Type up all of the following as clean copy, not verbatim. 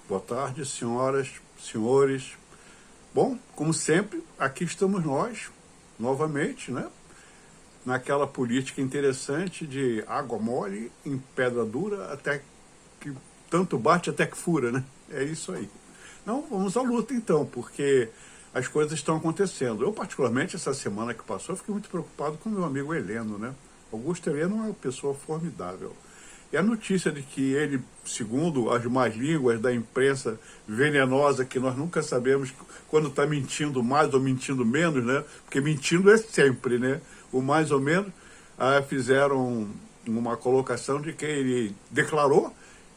Boa tarde, senhoras, senhores. Bom, como sempre, aqui estamos nós, novamente, né? Naquela política interessante de água mole em pedra dura, até que tanto bate até que fura, né? É isso aí. Não, vamos à luta então, porque as coisas estão acontecendo. Eu, particularmente, essa semana que passou, fiquei muito preocupado com meu amigo Heleno, né? Augusto Heleno é uma pessoa formidável. E a notícia de que ele, segundo as más línguas da imprensa venenosa, que nós nunca sabemos quando está mentindo mais ou mentindo menos, né? Porque mentindo é sempre, né? O mais ou menos, fizeram uma colocação de que ele declarou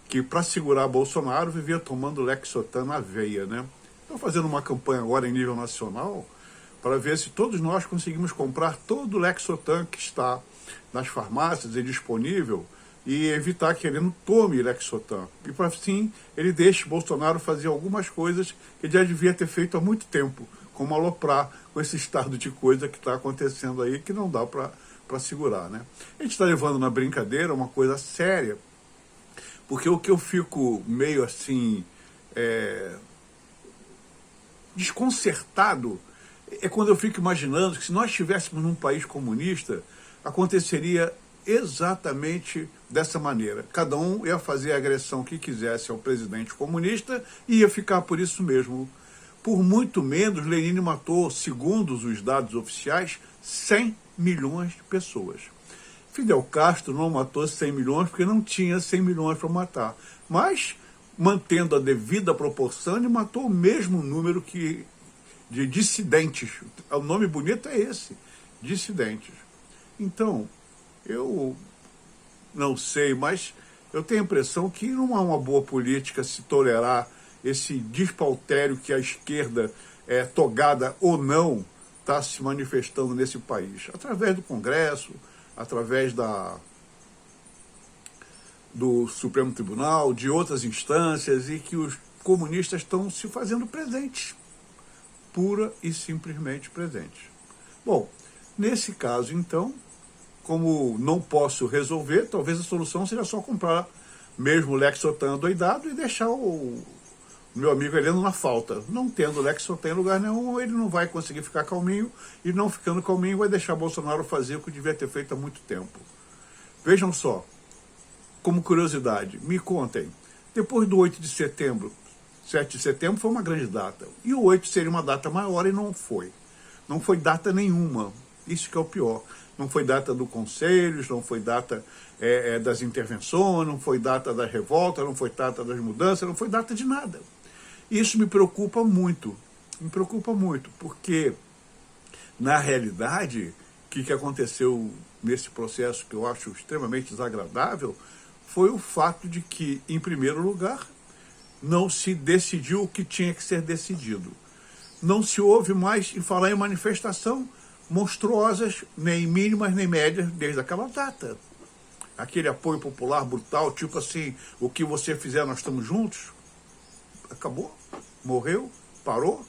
que para segurar Bolsonaro vivia tomando Lexotan na veia, né? Estou fazendo uma campanha agora em nível nacional para ver se todos nós conseguimos comprar todo o Lexotan que está nas farmácias e disponível, e evitar que ele não tome Lexotan. E para assim ele deixe Bolsonaro fazer algumas coisas que ele já devia ter feito há muito tempo, como aloprar com esse estado de coisa que está acontecendo aí, que não dá para segurar, né? A gente está levando na brincadeira uma coisa séria, porque o que eu fico meio assim desconcertado é quando eu fico imaginando que se nós estivéssemos num país comunista, aconteceria exatamente dessa maneira. Cada um ia fazer a agressão que quisesse ao presidente comunista e ia ficar por isso mesmo. Por muito menos, Lenin matou, segundo os dados oficiais, 100 milhões de pessoas. Fidel Castro não matou 100 milhões porque não tinha 100 milhões para matar. Mas, mantendo a devida proporção, ele matou o mesmo número de dissidentes. O nome bonito é esse, dissidentes. Então, eu não sei, mas eu tenho a impressão que não é uma boa política se tolerar esse despautério que a esquerda, togada ou não, está se manifestando nesse país. Através do Congresso, através do Supremo Tribunal, de outras instâncias, e que os comunistas estão se fazendo presentes. Pura e simplesmente presentes. Bom, nesse caso, então, como não posso resolver, talvez a solução seja só comprar mesmo o Lexotan doidado e deixar o meu amigo Heleno na falta. Não tendo Lexotan em lugar nenhum, ele não vai conseguir ficar calminho, e não ficando calminho vai deixar Bolsonaro fazer o que devia ter feito há muito tempo. Vejam só, como curiosidade, me contem, depois do 8 de setembro, 7 de setembro foi uma grande data, e o 8 seria uma data maior e não foi. Não foi data nenhuma, isso que é o pior. Não foi data do conselhos, não foi data das intervenções, não foi data da revolta, não foi data das mudanças, não foi data de nada. Isso me preocupa muito, porque, na realidade, o que aconteceu nesse processo que eu acho extremamente desagradável foi o fato de que, em primeiro lugar, não se decidiu o que tinha que ser decidido. Não se ouve mais em falar em manifestação monstruosas, nem mínimas nem médias, desde aquela data. Aquele apoio popular brutal, tipo assim, o que você fizer, nós estamos juntos, acabou, morreu, parou.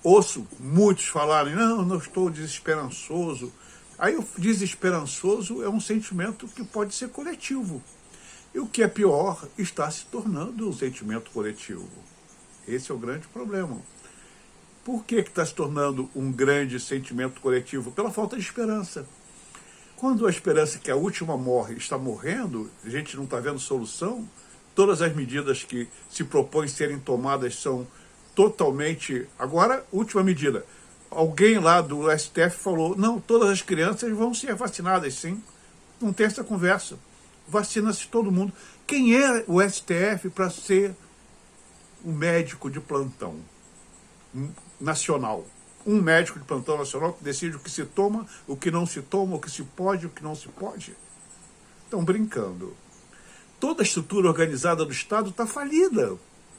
Ouço muitos falarem, não estou desesperançoso. Aí o desesperançoso é um sentimento que pode ser coletivo. E o que é pior, está se tornando um sentimento coletivo. Esse é o grande problema. Por que está se tornando um grande sentimento coletivo? Pela falta de esperança. Quando a esperança que a última morre está morrendo, a gente não está vendo solução, todas as medidas que se propõem serem tomadas são totalmente... Agora, última medida. Alguém lá do STF falou, não, todas as crianças vão ser vacinadas, sim. Não tem essa conversa. Vacina-se todo mundo. Quem é o STF para ser um médico de plantão nacional? Um médico de plantão nacional que decide o que se toma, o que não se toma, o que se pode, o que não se pode? Estão brincando. Toda a estrutura organizada do Estado está falida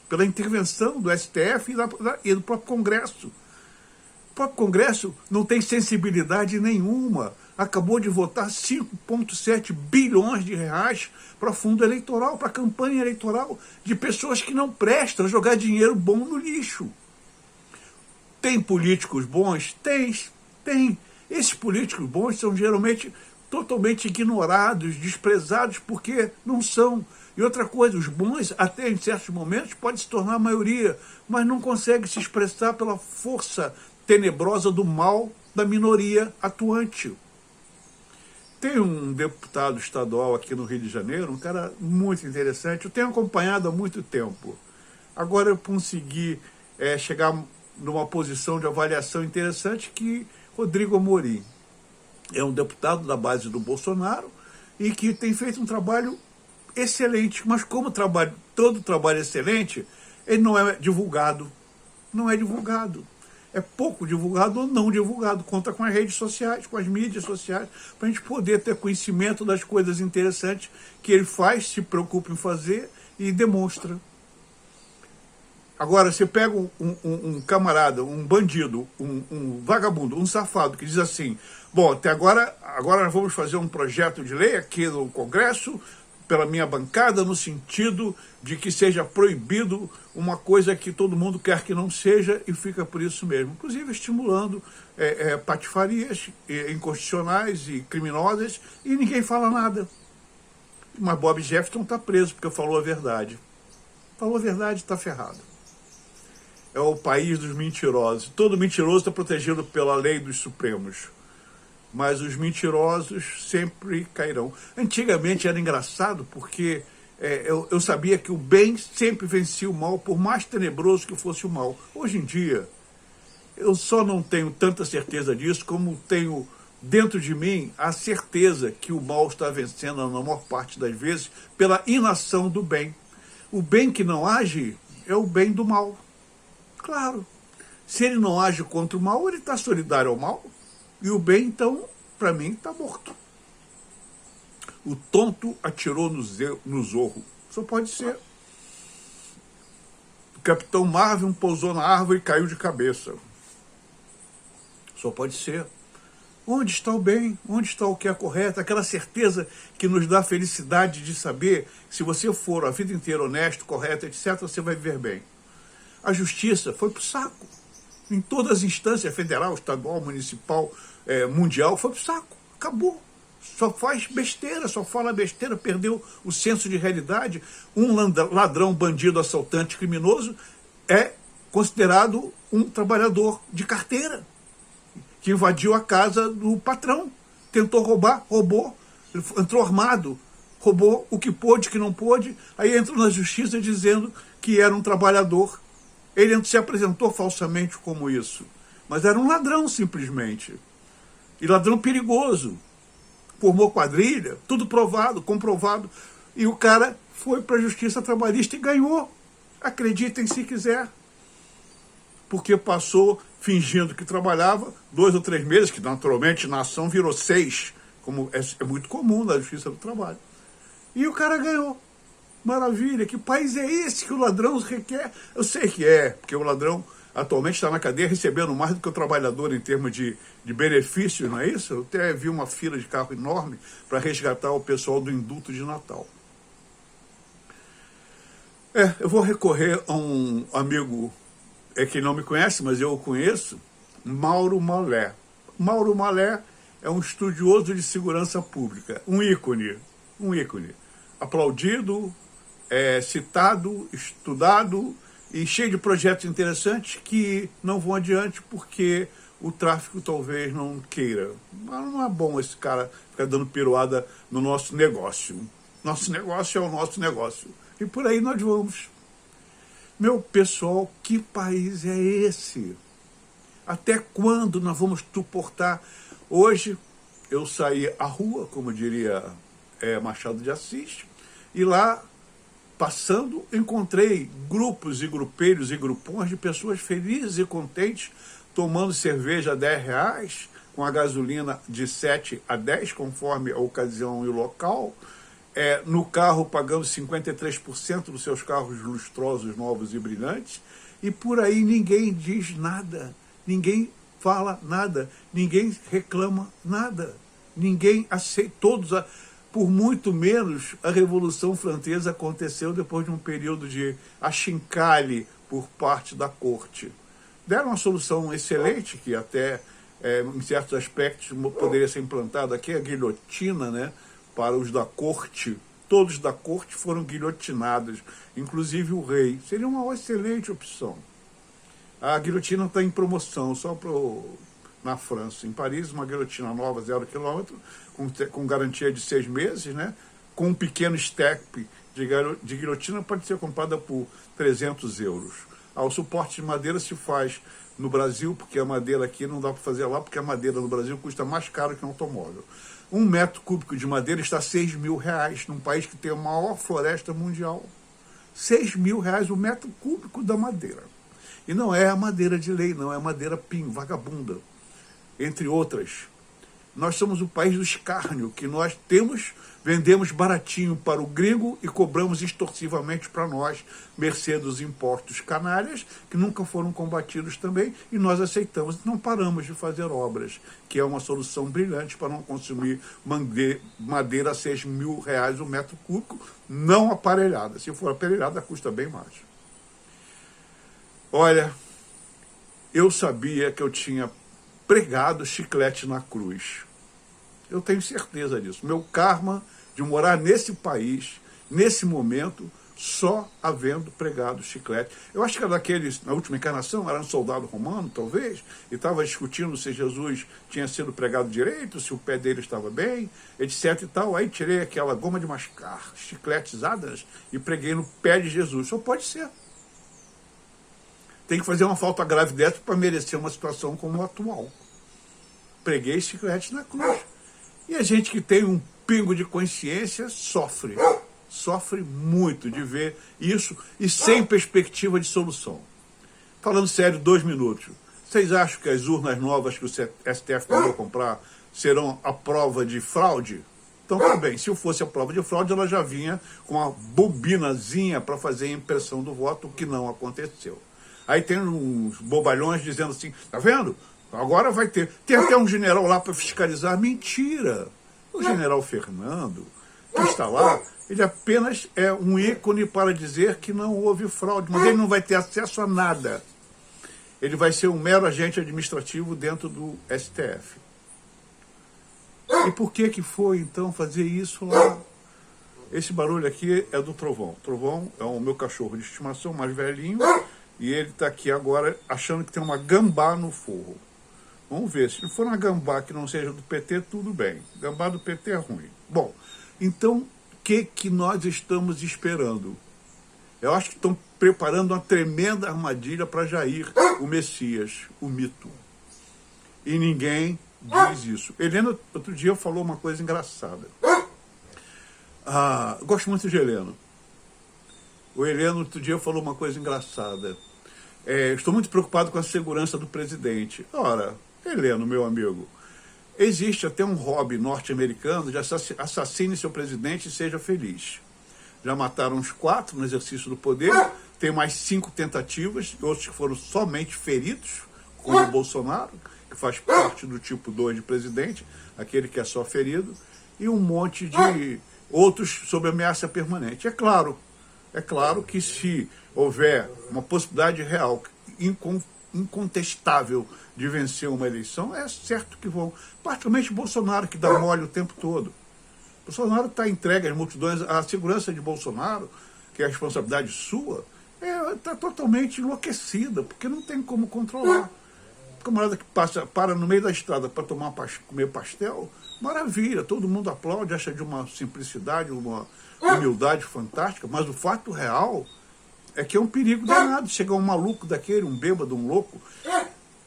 pela intervenção do STF e do próprio Congresso. O próprio Congresso não tem sensibilidade nenhuma. Acabou de votar 5,7 bilhões de reais para fundo eleitoral, para campanha eleitoral de pessoas que não prestam, jogar dinheiro bom no lixo. Tem políticos bons? Tem. Esses políticos bons são geralmente totalmente ignorados, desprezados, porque não são. E outra coisa, os bons, até em certos momentos, podem se tornar a maioria, mas não conseguem se expressar pela força tenebrosa do mal da minoria atuante. Tem um deputado estadual aqui no Rio de Janeiro, um cara muito interessante, eu tenho acompanhado há muito tempo. Agora eu consegui chegar numa posição de avaliação interessante, que Rodrigo Amorim é um deputado da base do Bolsonaro e que tem feito um trabalho excelente, mas como todo trabalho excelente, ele não é divulgado. Não é divulgado. É pouco divulgado ou não divulgado. Conta com as redes sociais, com as mídias sociais, para a gente poder ter conhecimento das coisas interessantes que ele faz, se preocupa em fazer e demonstra. Agora, você pega um camarada, um bandido, um vagabundo, um safado, que diz assim: bom, até agora nós vamos fazer um projeto de lei aqui no Congresso, pela minha bancada, no sentido de que seja proibido uma coisa que todo mundo quer que não seja, e fica por isso mesmo. Inclusive estimulando patifarias inconstitucionais e criminosas, e ninguém fala nada. Mas Bob Jefferson está preso porque falou a verdade. Falou a verdade, está ferrado. É o país dos mentirosos. Todo mentiroso está protegido pela lei dos supremos. Mas os mentirosos sempre cairão. Antigamente era engraçado porque eu sabia que o bem sempre vencia o mal, por mais tenebroso que fosse o mal. Hoje em dia, eu só não tenho tanta certeza disso, como tenho dentro de mim a certeza que o mal está vencendo, na maior parte das vezes, pela inação do bem. O bem que não age é o bem do mal. Claro, se ele não age contra o mal, ele está solidário ao mal. E o bem, então, para mim, está morto. O tonto atirou no zorro. Só pode ser. O Capitão Marvel pousou na árvore e caiu de cabeça. Só pode ser. Onde está o bem? Onde está o que é correto? Aquela certeza que nos dá a felicidade de saber que se você for a vida inteira honesto, correto, etc., você vai viver bem. A justiça foi para o saco. Em todas as instâncias, federal, estadual, municipal, mundial, foi para o saco. Acabou. Só faz besteira, só fala besteira, perdeu o senso de realidade. Um ladrão, bandido, assaltante, criminoso é considerado um trabalhador de carteira, que invadiu a casa do patrão, tentou roubar, roubou, entrou armado, roubou o que pôde, o que não pôde, aí entrou na justiça dizendo que era um trabalhador. Ele se apresentou falsamente como isso, mas era um ladrão simplesmente, e ladrão perigoso, formou quadrilha, tudo provado, comprovado, e o cara foi para a justiça trabalhista e ganhou. Acreditem se quiser, porque passou fingindo que trabalhava 2 ou 3 meses, que naturalmente na ação virou 6, como é muito comum na justiça do trabalho. E o cara ganhou. Maravilha, que país é esse que o ladrão requer? Eu sei que porque o ladrão atualmente está na cadeia recebendo mais do que o trabalhador em termos de benefícios, não é isso? Eu até vi uma fila de carro enorme para resgatar o pessoal do indulto de Natal. Eu vou recorrer a um amigo que não me conhece, mas eu o conheço, Mauro Malé. Mauro Malé é um estudioso de segurança pública, um ícone, aplaudido, citado, estudado e cheio de projetos interessantes que não vão adiante porque o tráfico talvez não queira. Mas não é bom esse cara ficar dando piruada no nosso negócio. Nosso negócio é o nosso negócio. E por aí nós vamos. Meu pessoal, que país é esse? Até quando nós vamos suportar? Hoje eu saí à rua, como diria Machado de Assis, e lá, passando, encontrei grupos e grupelhos e grupões de pessoas felizes e contentes, tomando cerveja a R$10, com a gasolina de 7 a 10, conforme a ocasião e o local, no carro pagando 53% dos seus carros lustrosos, novos e brilhantes, e por aí ninguém diz nada, ninguém fala nada, ninguém reclama nada, ninguém aceita, por muito menos a Revolução Francesa aconteceu depois de um período de achincalhe por parte da corte. Deram uma solução excelente, que até em certos aspectos, poderia ser implantada aqui a guilhotina, né, para os da corte. Todos da corte foram guilhotinados, inclusive o rei. Seria uma excelente opção. A guilhotina está em promoção, só na França. Em Paris, uma guilhotina nova, 0 km, com garantia de 6 meses, né, com um pequeno step de guilhotina, pode ser comprada por 300 euros. O suporte de madeira se faz no Brasil, porque a madeira aqui não dá para fazer lá, porque a madeira no Brasil custa mais caro que um automóvel. 1 metro cúbico de madeira está R$6.000, num país que tem a maior floresta mundial. R$6.000 o metro cúbico da madeira. E não é a madeira de lei, não, é a madeira pinho, vagabunda, entre outras. Nós somos o país do escárnio, que nós vendemos baratinho para o gringo e cobramos extorsivamente para nós, mercê dos impostos canalhas, que nunca foram combatidos também, e nós aceitamos. Não paramos de fazer obras, que é uma solução brilhante para não consumir madeira a R$6.000 o metro cúbico, não aparelhada. Se for aparelhada, custa bem mais. Olha, eu sabia que eu tinha pregado chiclete na cruz. Eu tenho certeza disso. Meu karma de morar nesse país, nesse momento, só havendo pregado chiclete. Eu acho que era daqueles, na última encarnação, era um soldado romano, talvez, e estava discutindo se Jesus tinha sido pregado direito, se o pé dele estava bem, etc e tal. Aí tirei aquela goma de mascar, chicletezadas, e preguei no pé de Jesus. Só pode ser. Tem que fazer uma falta grave dessa para merecer uma situação como a atual. Preguei chiclete na cruz. E a gente que tem um pingo de consciência sofre muito de ver isso e sem perspectiva de solução. Falando sério, 2 minutos. Vocês acham que as urnas novas que o STF mandou comprar serão a prova de fraude? Então, tá bem, se fosse a prova de fraude, ela já vinha com uma bobinazinha para fazer a impressão do voto, o que não aconteceu. Aí tem uns bobalhões dizendo assim, tá vendo? Agora vai ter. Tem até um general lá para fiscalizar. Mentira! O general Fernando, que está lá, ele apenas é um ícone para dizer que não houve fraude, mas ele não vai ter acesso a nada. Ele vai ser um mero agente administrativo dentro do STF. E por que foi, então, fazer isso lá? Esse barulho aqui é do Trovão. Trovão é o meu cachorro de estimação mais velhinho, e ele está aqui agora achando que tem uma gambá no forro. Vamos ver, se for uma gambá que não seja do PT, tudo bem. Gambá do PT é ruim. Bom, então, o que nós estamos esperando? Eu acho que estão preparando uma tremenda armadilha para Jair, o Messias, o mito. E ninguém diz isso. Helena, outro dia, falou uma coisa engraçada. Gosto muito de Helena. O Heleno, outro dia, falou uma coisa engraçada. Estou muito preocupado com a segurança do presidente. Ora, Heleno, meu amigo, existe até um hobby norte-americano de assassine seu presidente e seja feliz. Já mataram uns 4 no exercício do poder, tem mais 5 tentativas, outros que foram somente feridos, como o Bolsonaro, que faz parte do tipo 2 de presidente, aquele que é só ferido, e um monte de outros sob ameaça permanente. É claro que se houver uma possibilidade real, incontestável de vencer uma eleição, é certo que vão. Particularmente Bolsonaro, que dá mole o tempo todo. Bolsonaro está entregue às multidões, a segurança de Bolsonaro, que é a responsabilidade sua, está totalmente enlouquecida, porque não tem como controlar. O camarada que para no meio da estrada para comer pastel, maravilha, todo mundo aplaude, acha de uma simplicidade, uma humildade fantástica, mas o fato real é que é um perigo danado. Chegar um maluco daquele, um bêbado, um louco,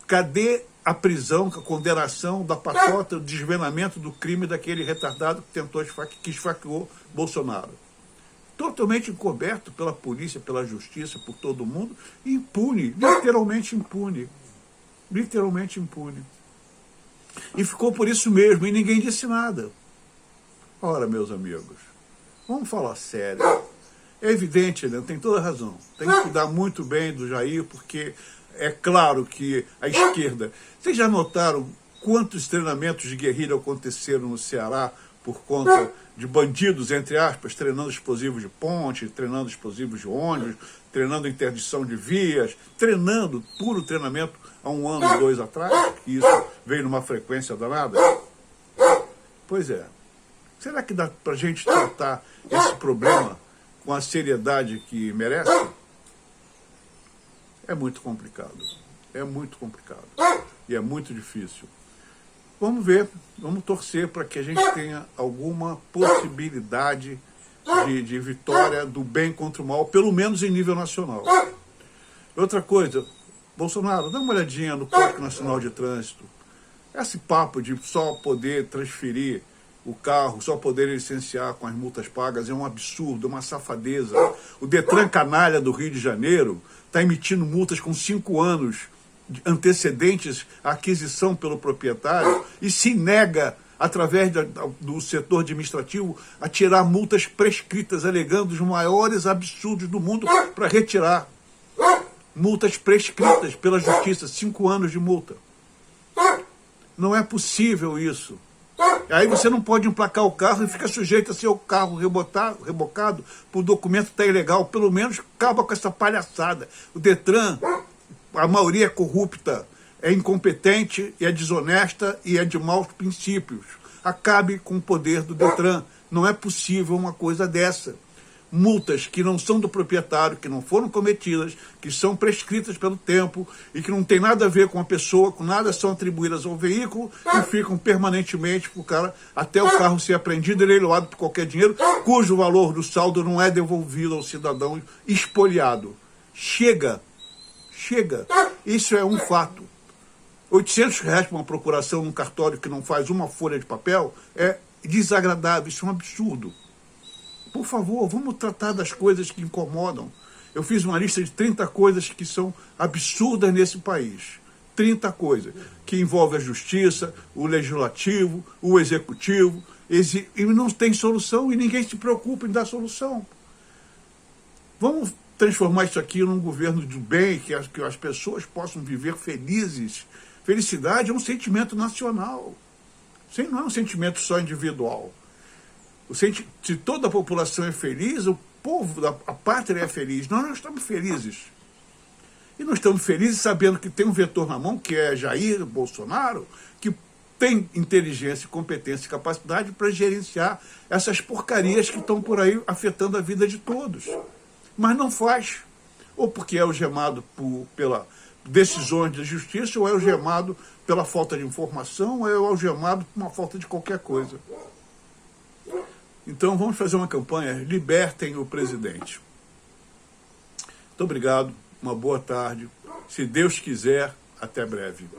cadê a prisão, a condenação da patota, o desvenamento do crime daquele retardado que esfaqueou Bolsonaro? Totalmente encoberto pela polícia, pela justiça, por todo mundo, e impune, literalmente impune. Literalmente impune. E ficou por isso mesmo, e ninguém disse nada. Ora, meus amigos, vamos falar sério. É evidente, Helena, tem toda a razão. Tem que cuidar muito bem do Jair, porque é claro que a esquerda... Vocês já notaram quantos treinamentos de guerrilha aconteceram no Ceará por conta de bandidos, entre aspas, treinando explosivos de ponte, treinando explosivos de ônibus, treinando interdição de vias, puro treinamento há 1 ano, 2 atrás? Isso vem numa frequência danada? Pois é. Será que dá para a gente tratar esse problema com a seriedade que merece? É muito complicado. É muito complicado. E é muito difícil. Vamos ver, vamos torcer para que a gente tenha alguma possibilidade de vitória do bem contra o mal, pelo menos em nível nacional. Outra coisa, Bolsonaro, dá uma olhadinha no Código Nacional de Trânsito. Esse papo de só poder transferir o carro, só poder licenciar com as multas pagas é um absurdo, é uma safadeza. O Detran canalha do Rio de Janeiro está emitindo multas com 5 anos antecedentes à aquisição pelo proprietário e se nega, através do setor administrativo, a tirar multas prescritas, alegando os maiores absurdos do mundo para retirar. Multas prescritas pela justiça, 5 anos de multa. Não é possível isso. Aí você não pode emplacar o carro e fica sujeito a ser o carro rebocado por documento que está ilegal. Pelo menos acaba com essa palhaçada. O Detran, a maioria é corrupta, é incompetente, é desonesta e é de maus princípios. Acabe com o poder do Detran. Não é possível uma coisa dessa. Multas que não são do proprietário, que não foram cometidas, que são prescritas pelo tempo e que não tem nada a ver com a pessoa, com nada são atribuídas ao veículo e ficam permanentemente para o cara, até o carro ser apreendido e leiloado por qualquer dinheiro, cujo valor do saldo não é devolvido ao cidadão espoliado. Chega! Chega! Isso é um fato. R$800 para uma procuração num cartório que não faz uma folha de papel é desagradável, isso é um absurdo. Por favor, vamos tratar das coisas que incomodam. Eu fiz uma lista de 30 coisas que são absurdas nesse país. 30 coisas que envolvem a justiça, o legislativo, o executivo, e não tem solução e ninguém se preocupa em dar solução. Vamos transformar isso aqui num governo do bem, que as pessoas possam viver felizes. Felicidade é um sentimento nacional. Isso não é um sentimento só individual. Se toda a população é feliz, o povo, a pátria é feliz. Nós estamos felizes. E nós estamos felizes sabendo que tem um vetor na mão, que é Jair Bolsonaro, que tem inteligência, competência e capacidade para gerenciar essas porcarias que estão por aí afetando a vida de todos. Mas não faz. Ou porque é algemado pela decisões da justiça, ou é algemado pela falta de informação, ou é algemado por uma falta de qualquer coisa. Então vamos fazer uma campanha, libertem o presidente. Muito obrigado, uma boa tarde. Se Deus quiser, até breve.